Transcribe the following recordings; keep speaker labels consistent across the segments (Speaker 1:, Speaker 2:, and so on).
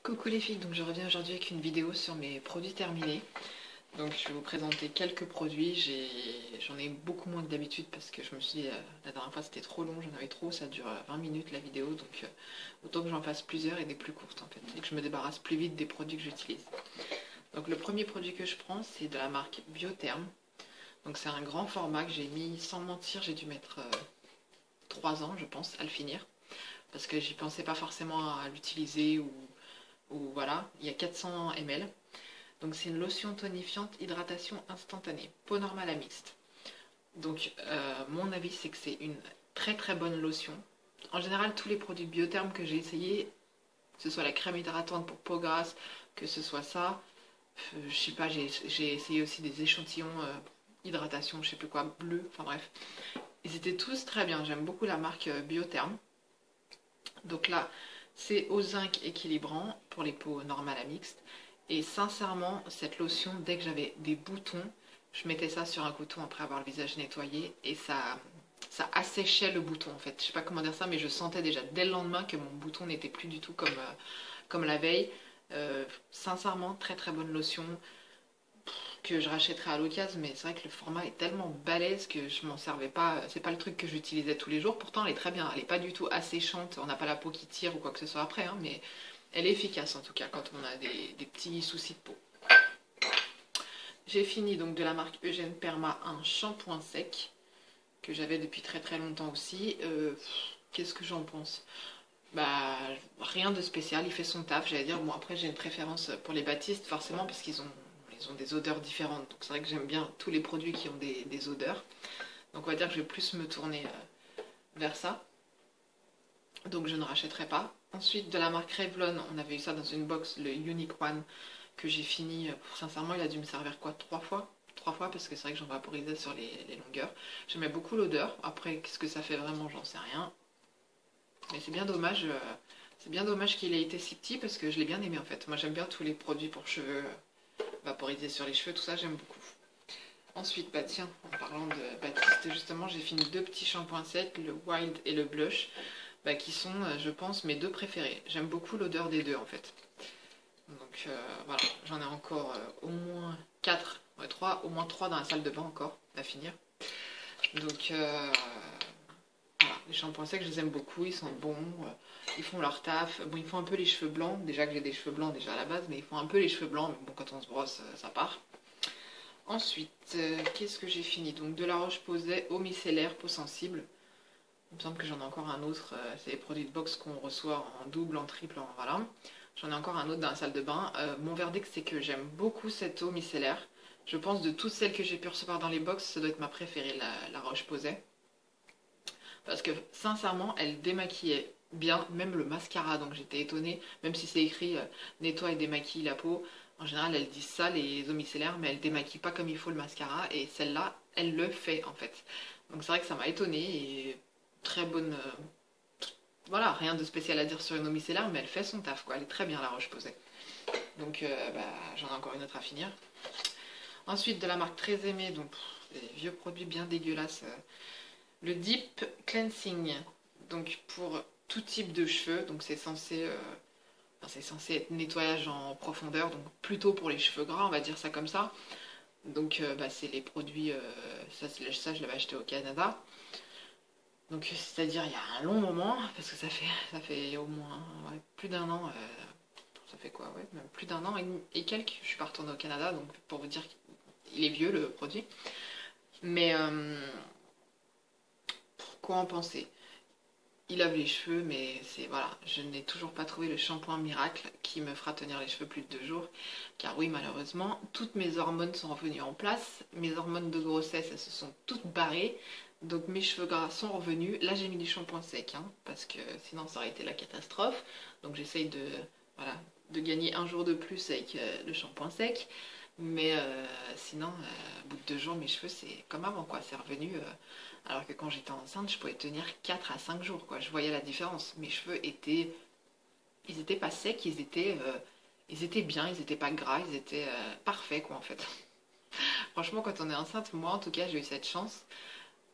Speaker 1: Coucou les filles, donc je reviens aujourd'hui avec une vidéo sur mes produits terminés. Donc je vais vous présenter quelques produits, j'en ai beaucoup moins que d'habitude parce que je me suis dit la dernière fois c'était trop long, j'en avais trop, ça dure 20 minutes la vidéo, donc autant que j'en fasse plusieurs et des plus courtes en fait, et que je me débarrasse plus vite des produits que j'utilise. Donc le premier produit que je prends c'est de la marque Biotherm, donc c'est un grand format que j'ai mis, sans mentir, j'ai dû mettre 3 ans je pense à le finir, parce que j'y pensais pas forcément à l'utiliser ou voilà, il y a 400 ml. Donc c'est une lotion tonifiante hydratation instantanée, peau normale à mixte. Donc mon avis c'est que c'est une très très bonne lotion. En général tous les produits Biotherm que j'ai essayé, que ce soit la crème hydratante pour peau grasse, que ce soit ça, je sais pas, j'ai essayé aussi des échantillons hydratation, je sais plus quoi, bleu, enfin bref. Ils étaient tous très bien, j'aime beaucoup la marque Biotherm. Donc là, c'est au zinc équilibrant pour les peaux normales à mixte. Et sincèrement, cette lotion, dès que j'avais des boutons, je mettais ça sur un coton après avoir le visage nettoyé et ça asséchait le bouton en fait. Je sais pas comment dire ça, mais je sentais déjà dès le lendemain que mon bouton n'était plus du tout comme la veille. Sincèrement, très très bonne lotion que je rachèterai à l'occasion, mais c'est vrai que le format est tellement balèze que je m'en servais pas, c'est pas le truc que j'utilisais tous les jours, pourtant elle est très bien, elle est pas du tout asséchante, on n'a pas la peau qui tire ou quoi que ce soit après, hein, mais elle est efficace en tout cas quand on a des petits soucis de peau. J'ai fini donc de la marque Eugène Perma un shampoing sec, que j'avais depuis très très longtemps aussi. Qu'est-ce que j'en pense? Bah rien de spécial, il fait son taf, j'allais dire. Bon après j'ai une préférence pour les Baptiste forcément parce qu'ils ont des odeurs différentes. Donc c'est vrai que j'aime bien tous les produits qui ont des odeurs. Donc on va dire que je vais plus me tourner vers ça. Donc je ne rachèterai pas. Ensuite de la marque Revlon, on avait eu ça dans une box, le Unique One, que j'ai fini. Sincèrement il a dû me servir quoi, 3 fois? 3 fois parce que c'est vrai que j'en vaporisais sur les longueurs. J'aimais beaucoup l'odeur. Après qu'est-ce que ça fait vraiment, j'en sais rien. Mais c'est bien dommage. C'est bien dommage qu'il ait été si petit parce que je l'ai bien aimé en fait. Moi j'aime bien tous les produits pour cheveux, vaporisés sur les cheveux, tout ça j'aime beaucoup. Ensuite, bah tiens, en parlant de Baptiste, justement j'ai fini 2 petits shampoings secs, le Wild et le Blush, bah, qui sont je pense mes 2 préférés. J'aime beaucoup l'odeur des deux en fait. Donc voilà, j'en ai encore au moins 4, ouais, 3, au moins 3 dans la salle de bain encore à finir. Donc voilà, les shampoings secs je les aime beaucoup, ils sont bons, ils font leur taf. Bon, ils font un peu les cheveux blancs, déjà que j'ai des cheveux blancs déjà à la base, mais ils font un peu les cheveux blancs, mais bon, quand on se brosse, ça part. Ensuite, qu'est-ce que j'ai fini? Donc de la Roche-Posay, eau micellaire, peau sensible. Il me semble que j'en ai encore un autre, c'est les produits de box qu'on reçoit en double, en triple, en voilà. J'en ai encore un autre dans la salle de bain. Mon verdict c'est que j'aime beaucoup cette eau micellaire. Je pense de toutes celles que j'ai pu recevoir dans les box, ça doit être ma préférée, la Roche-Posay. Parce que sincèrement, elle démaquillait bien, même le mascara, donc j'étais étonnée, même si c'est écrit nettoie et démaquille la peau. En général, elles disent ça, les eaux micellaires, mais elles démaquillent pas comme il faut le mascara, et celle-là, elle le fait en fait. Donc c'est vrai que ça m'a étonnée, et très bonne... voilà, rien de spécial à dire sur une eau micellaire, mais elle fait son taf, quoi. Elle est très bien, la Roche-Posay. Donc bah, j'en ai encore une autre à finir. Ensuite, de la marque très aimée, donc des vieux produits bien dégueulasses, le Deep Cleansing, donc pour tout type de cheveux, donc c'est censé être nettoyage en profondeur, donc plutôt pour les cheveux gras, on va dire ça comme ça. Donc bah, c'est les produits, ça je l'avais acheté au Canada. Donc c'est-à-dire il y a un long moment, parce que ça fait au moins ouais, plus d'un an, ça fait quoi, ouais, même plus d'un an et quelques, je suis pas retournée au Canada, donc pour vous dire qu'il est vieux le produit. Mais quoi en penser? Il lave les cheveux, mais c'est voilà, je n'ai toujours pas trouvé le shampoing miracle qui me fera tenir les cheveux plus de 2 jours. Car oui, malheureusement, toutes mes hormones sont revenues en place. Mes hormones de grossesse, elles se sont toutes barrées. Donc mes cheveux gras sont revenus. Là, j'ai mis du shampoing sec, hein, parce que sinon ça aurait été la catastrophe. Donc j'essaye voilà, de gagner un jour de plus avec le shampoing sec. Mais sinon, au bout de 2 jours, mes cheveux, c'est comme avant, quoi. C'est revenu. Alors que quand j'étais enceinte, je pouvais tenir 4 à 5 jours, quoi. Je voyais la différence. Mes cheveux étaient... Ils étaient pas secs, ils étaient bien, ils étaient pas gras, ils étaient parfaits, quoi, en fait. Franchement, quand on est enceinte, moi, en tout cas, j'ai eu cette chance.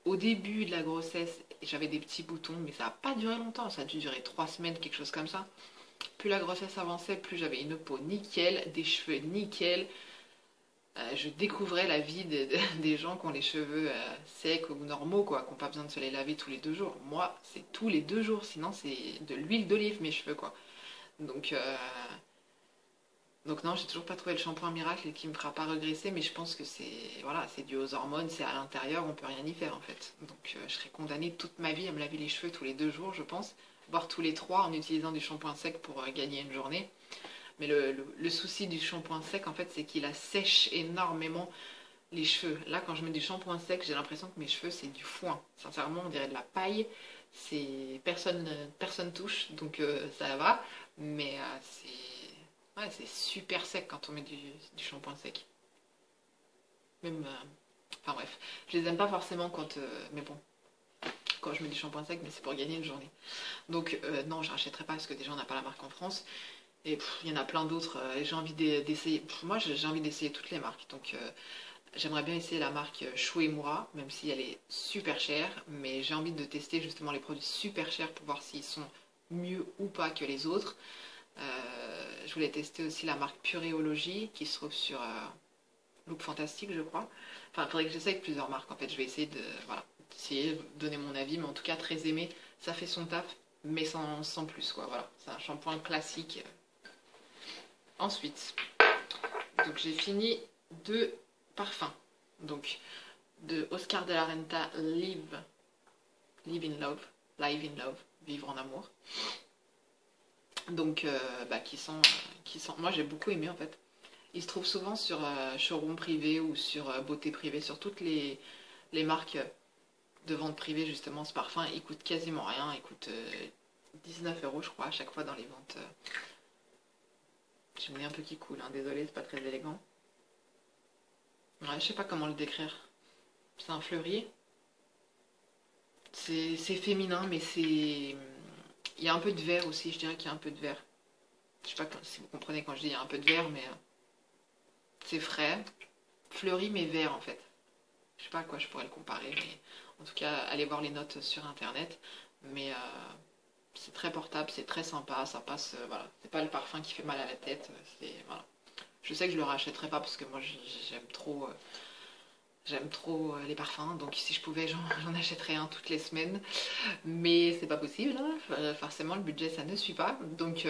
Speaker 1: Au début de la grossesse, j'avais des petits boutons, mais ça n'a pas duré longtemps. Ça a dû durer 3 semaines, quelque chose comme ça. Plus la grossesse avançait, plus j'avais une peau nickel, des cheveux nickel. Je découvrais la vie des gens qui ont les cheveux secs ou normaux, quoi, qui n'ont pas besoin de se les laver tous les 2 jours. Moi, c'est tous les 2 jours, sinon c'est de l'huile d'olive mes cheveux, quoi. Donc, donc non, j'ai toujours pas trouvé le shampoing miracle qui me fera pas regresser, mais je pense que c'est voilà, c'est dû aux hormones, c'est à l'intérieur, on peut rien y faire en fait. Donc je serais condamnée toute ma vie à me laver les cheveux tous les 2 jours, je pense, voire tous les 3 en utilisant du shampoing sec pour gagner une journée. Mais le souci du shampoing sec, en fait, c'est qu'il assèche énormément les cheveux. Là, quand je mets du shampoing sec, j'ai l'impression que mes cheveux, c'est du foin. Sincèrement, on dirait de la paille. C'est personne touche, donc ça va. Mais c'est super sec quand on met du shampoing sec. Même, enfin bref, je les aime pas forcément quand, mais bon, quand je mets du shampoing sec, mais c'est pour gagner une journée. Donc non, je rachèterai pas parce que déjà on n'a pas la marque en France. Et il y en a plein d'autres. J'ai envie d'essayer. Moi, j'ai envie d'essayer toutes les marques. Donc, j'aimerais bien essayer la marque Shuemura, même si elle est super chère. Mais j'ai envie de tester justement les produits super chers pour voir s'ils sont mieux ou pas que les autres. Je voulais tester aussi la marque Pureology qui se trouve sur Look Fantastic, je crois. Enfin, il faudrait que j'essaye plusieurs marques. En fait, je vais essayer voilà, essayer de donner mon avis. Mais en tout cas, très aimé. Ça fait son taf, mais sans plus, quoi. Voilà, c'est un shampoing classique. Ensuite, donc j'ai fini 2 parfums. Donc de Oscar de la Renta Live in Love, vivre en amour. Donc moi j'ai beaucoup aimé en fait. Il se trouve souvent sur showroom privé ou sur beauté privée, sur toutes les marques de vente privée justement. Ce parfum il coûte quasiment rien, il coûte 19 € je crois à chaque fois dans les ventes. J'ai le nez un peu qui coule, hein. Désolée, c'est pas très élégant. Ouais, je sais pas comment le décrire. C'est un fleuri. C'est féminin, mais c'est. Il y a un peu de vert aussi, je dirais qu'il y a un peu de vert. Je sais pas si vous comprenez quand je dis il y a un peu de vert, mais c'est frais. Fleuri, mais vert en fait. Je sais pas à quoi je pourrais le comparer, mais en tout cas, allez voir les notes sur internet. Mais c'est très portable, c'est très sympa, ça passe, voilà. C'est pas le parfum qui fait mal à la tête, c'est, voilà. Je sais que je le rachèterai pas parce que moi j'aime trop les parfums, donc si je pouvais j'en achèterais un toutes les semaines, mais c'est pas possible, hein. Forcément le budget ça ne suit pas, donc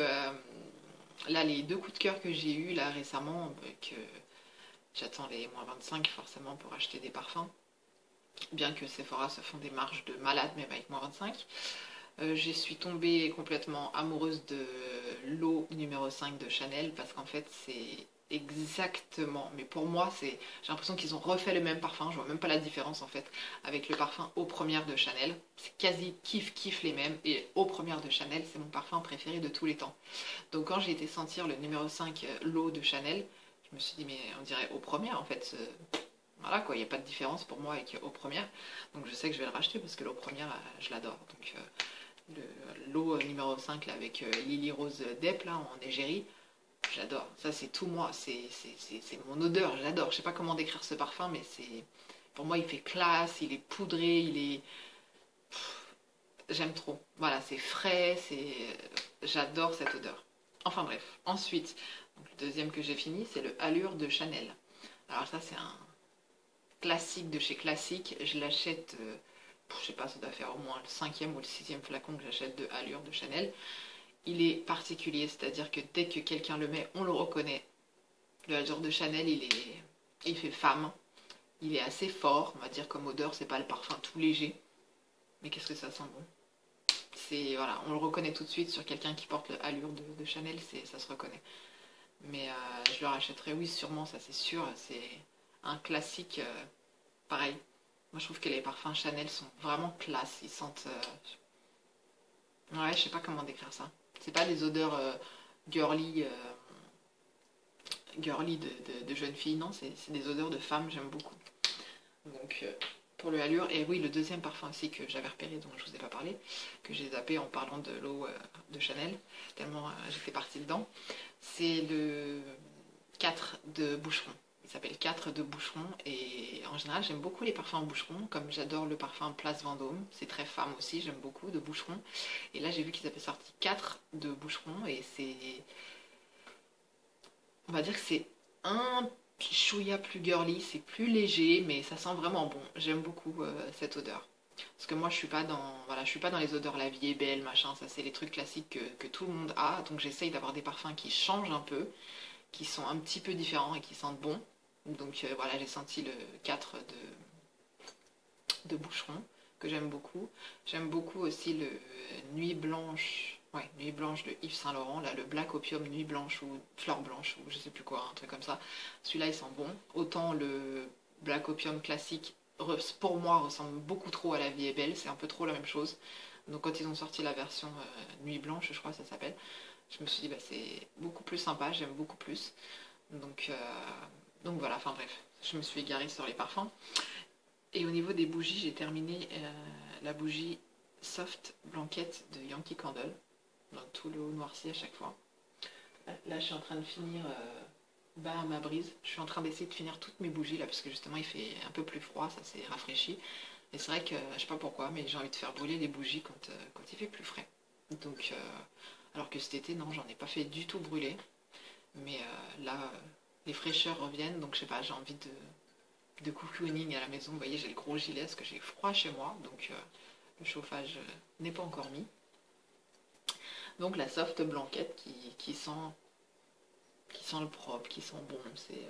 Speaker 1: là les 2 coups de cœur que j'ai eu là récemment, que j'attends les -25 forcément pour acheter des parfums, bien que Sephora se font des marges de malade même avec -25. Je suis tombée complètement amoureuse de l'eau numéro 5 de Chanel parce qu'en fait c'est exactement, mais pour moi j'ai l'impression qu'ils ont refait le même parfum, je vois même pas la différence en fait avec le parfum Eau Première de Chanel, c'est quasi kiff les mêmes et Eau Première de Chanel c'est mon parfum préféré de tous les temps. Donc quand j'ai été sentir le numéro 5 l'eau de Chanel, je me suis dit mais on dirait Eau Première en fait, voilà quoi, il n'y a pas de différence pour moi avec Eau Première, donc je sais que je vais le racheter parce que l'Eau Première je l'adore. Donc l'eau numéro 5 là, avec Lily Rose Depp là, en égérie, j'adore. Ça c'est tout moi, c'est mon odeur, j'adore. Je sais pas comment décrire ce parfum, mais c'est pour moi il fait classe, il est poudré, il est... J'aime trop. Voilà, c'est frais, j'adore cette odeur. Enfin bref, ensuite, donc, le deuxième que j'ai fini, c'est le Allure de Chanel. Alors ça c'est un classique de chez Classique, je l'achète... je sais pas, ça doit faire au moins le 5e ou le 6e flacon que j'achète de Allure de Chanel. Il est particulier, c'est-à-dire que dès que quelqu'un le met, on le reconnaît. Le Allure de Chanel, il fait femme. Il est assez fort, on va dire comme odeur, c'est pas le parfum tout léger. Mais qu'est-ce que ça sent bon. Voilà, on le reconnaît tout de suite sur quelqu'un qui porte le Allure de Chanel, ça se reconnaît. Mais je le rachèterai, oui, sûrement, ça c'est sûr. C'est un classique, pareil. Moi, je trouve que les parfums Chanel sont vraiment classe. Ils sentent... Ouais, je sais pas comment décrire ça. C'est pas des odeurs girly, de jeunes filles, non. C'est des odeurs de femmes, j'aime beaucoup. Donc, pour le Allure. Et oui, le deuxième parfum aussi que j'avais repéré, dont je vous ai pas parlé, que j'ai zappé en parlant de l'eau de Chanel, tellement j'étais partie dedans, c'est le 4 de Boucheron. s'appelle 4 de Boucheron. Et en général, j'aime beaucoup les parfums en Boucheron, comme j'adore le parfum Place Vendôme. C'est très femme aussi, j'aime beaucoup, de Boucheron. Et là, j'ai vu qu'ils avaient sorti 4 de Boucheron. Et c'est... On va dire que c'est un chouïa plus girly, c'est plus léger, mais ça sent vraiment bon. J'aime beaucoup cette odeur. Parce que moi je suis pas dans, voilà, je suis pas dans les odeurs la vie est belle, machin, ça c'est les trucs classiques que tout le monde a. Donc j'essaye d'avoir des parfums qui changent un peu, qui sont un petit peu différents et qui sentent bon. Donc voilà, j'ai senti le 4 de Boucheron, que j'aime beaucoup. J'aime beaucoup aussi le Nuit Blanche, ouais, Nuit Blanche de Yves Saint Laurent, là, le Black Opium Nuit Blanche ou Fleur Blanche, ou je sais plus quoi, un truc comme ça. Celui-là, il sent bon. Autant le Black Opium classique, pour moi, ressemble beaucoup trop à La Vie est belle, c'est un peu trop la même chose. Donc quand ils ont sorti la version Nuit Blanche, je crois que ça s'appelle, je me suis dit, bah, c'est beaucoup plus sympa, j'aime beaucoup plus. Donc voilà, enfin bref, je me suis égarée sur les parfums. Et au niveau des bougies, j'ai terminé la bougie Soft Blanquette de Yankee Candle. Donc tout le haut noirci à chaque fois. Là, je suis en train de finir bas à ma brise. Je suis en train d'essayer de finir toutes mes bougies là, parce que justement, il fait un peu plus froid, ça s'est rafraîchi. Et c'est vrai que, je sais pas pourquoi, mais j'ai envie de faire brûler les bougies quand il fait plus frais. Donc, alors que cet été, non, j'en ai pas fait du tout brûler. Mais là, les fraîcheurs reviennent, donc je sais pas, j'ai envie de cocooning à la maison. Vous voyez, j'ai le gros gilet parce que j'ai froid chez moi, donc le chauffage n'est pas encore mis. Donc la soft blanquette qui sent le propre, qui sent bon. C'est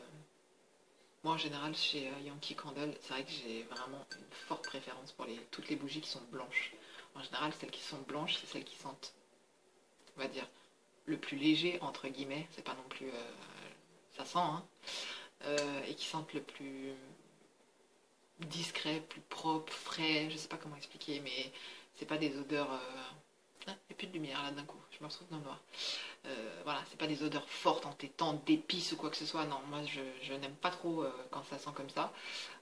Speaker 1: moi en général chez Yankee Candle, c'est vrai que j'ai vraiment une forte préférence pour toutes les bougies qui sont blanches. En général, celles qui sont blanches, c'est celles qui sentent, on va dire, le plus léger entre guillemets. C'est pas non plus, ça sent, hein, et qui sentent le plus discret, plus propre, frais, je sais pas comment expliquer, mais c'est pas des odeurs. Ah, il n'y a plus de lumière là d'un coup, je me retrouve dans le noir. Voilà, c'est pas des odeurs fortes, entêtantes, d'épices ou quoi que ce soit. Non, moi je n'aime pas trop quand ça sent comme ça.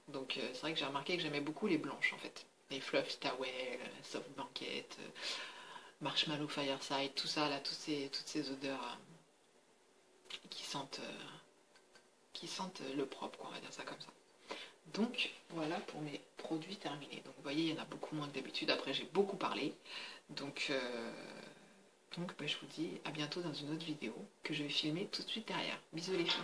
Speaker 1: Donc c'est vrai que j'ai remarqué que j'aimais beaucoup les blanches en fait. Les Fluff Towel, Soft Blanket, Marshmallow Fireside, tout ça là, toutes ces odeurs qui sentent, le propre, quoi, on va dire ça comme ça. Donc voilà pour mes produits terminés. Donc vous voyez, il y en a beaucoup moins que d'habitude. Après j'ai beaucoup parlé. Donc bah, je vous dis à bientôt dans une autre vidéo que je vais filmer tout de suite derrière. Bisous les filles.